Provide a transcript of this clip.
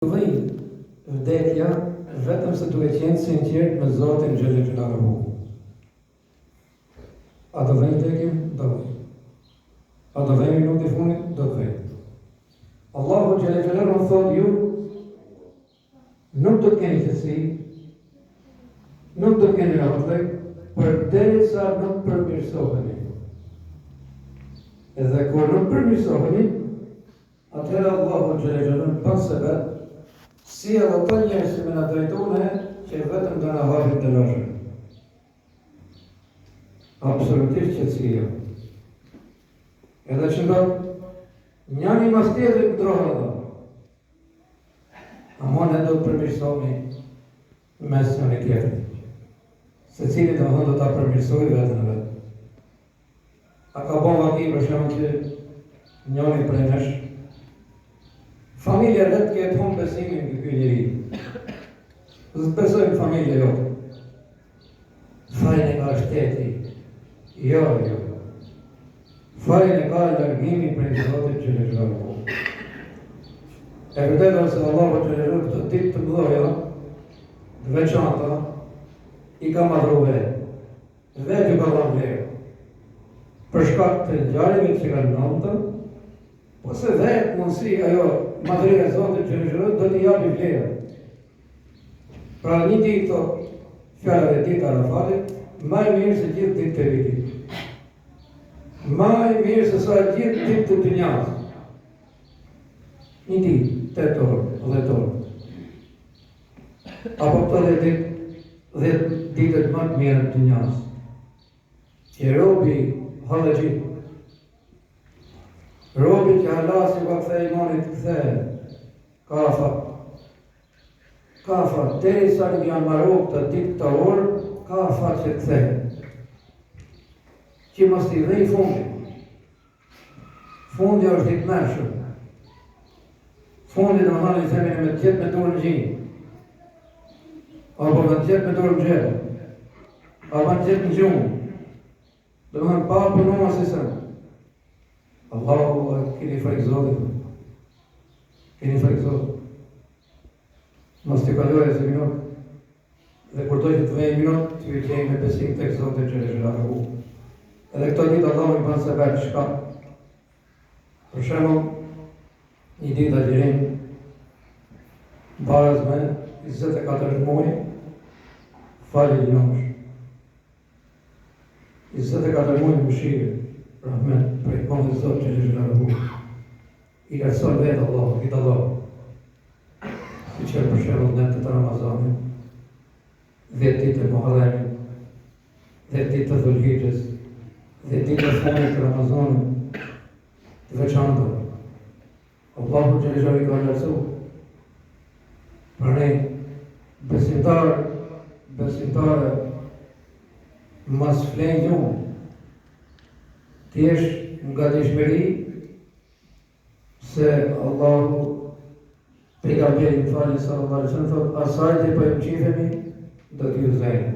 Vdekja vetëm se duhet qenë sinqert me Zotin xhallal xhelaluhu. A do vjen vdekja? Do vjen. A do vjen minutë e fundit? Do vjen. Allahu xhallal xhelaluhu thotë ju nuk do të keni qetësi, nuk do të keni rahat, përderisa nuk përmirësoheni. Edhe kur nuk përmirësoheni, atëherë Allahu xhallal xhelaluhu bën sebeb si edhe të njerëz që me në drejtone që vetëm do në hapin të lëshën. Absolutisht qetësia. Edhe që ndo njani mas tjetrit ndrohet edhe. Amo ne do të përmirësohemi mes njëri tjetrit. Se cili të do ta përmirësoj vetën e vetë. A ka bon vaki për shumë që njëri prej nesh familja vetë këtë humë besimin në këtë njëri. Dhe të besojmë familje jo. Fajnë e ka shteti. Jo. Fajnë e ka lërgimi për një Zotit që në zhërë. E vërtetë se Allahu që në zhërë këtë ditë të mdoja, të veçanta, i ka madhru vetë. Vetë ju ka dhamë vlerë. Për shkak të ngjarjeve që kanë nëntën, po se vetë mundësi ajo madhëria e Zotit që në zhërë do t'i japi vlerë. Pra një ditë të fjallë e ditë Arafatit, maj mirë se gjithë ditë të vitit. Maj mirë se sa gjithë ditë të dynjas. Një ditë, 8 orë, 10 orë. Apo këto 10 ditët më të mirë të dynjas. Që robi halëgjit. Robi që halasi ka këthe imanit këthe, kafa, deri sa në janë marok të ditë të orë, kafa që këthe. Që mos t'i dhej fundi. Fundi është ditë mërshëm. Fundi në më halë i zemine me tjetë me durë në gjinë. Apo me tjetë me durë në gjellë. Apo me tjetë në gjumë. Dhe më në pa punua si sëmë. Allahu, keni frikë Zotit. Keni frikë Zotit. Mos t'i kaloj se minut. Dhe kur dojtë të vejë minut, t'ju kemi me besim të Zotit që në zhëllaru. Edhe këto ditë Allahu i banë se vetë shka. Për shemë, një ditë a gjirim, barës me 24 muaj, fali njësh. 24 muaj më shirë. Rahmet, për i konë dhe Zotë që në zhëllaru. I kërëson vetë Allah, i të Allah. Si që për shërën në të Ramazanin, 10 ditë të Muharremin, 10 ditë të Dhulhijhes, 10 ditë të fundit të Ramazanin, të veçanta. Allahu që në zhëllaru i ka nërësu. Për ne, besimtare, mas flenë gjumë, ti është nga dishmëri se Allahu pejgamberi më falë sallallahu alaihi wasallam thotë asaj që po e mqifemi do t'ju zëjmë.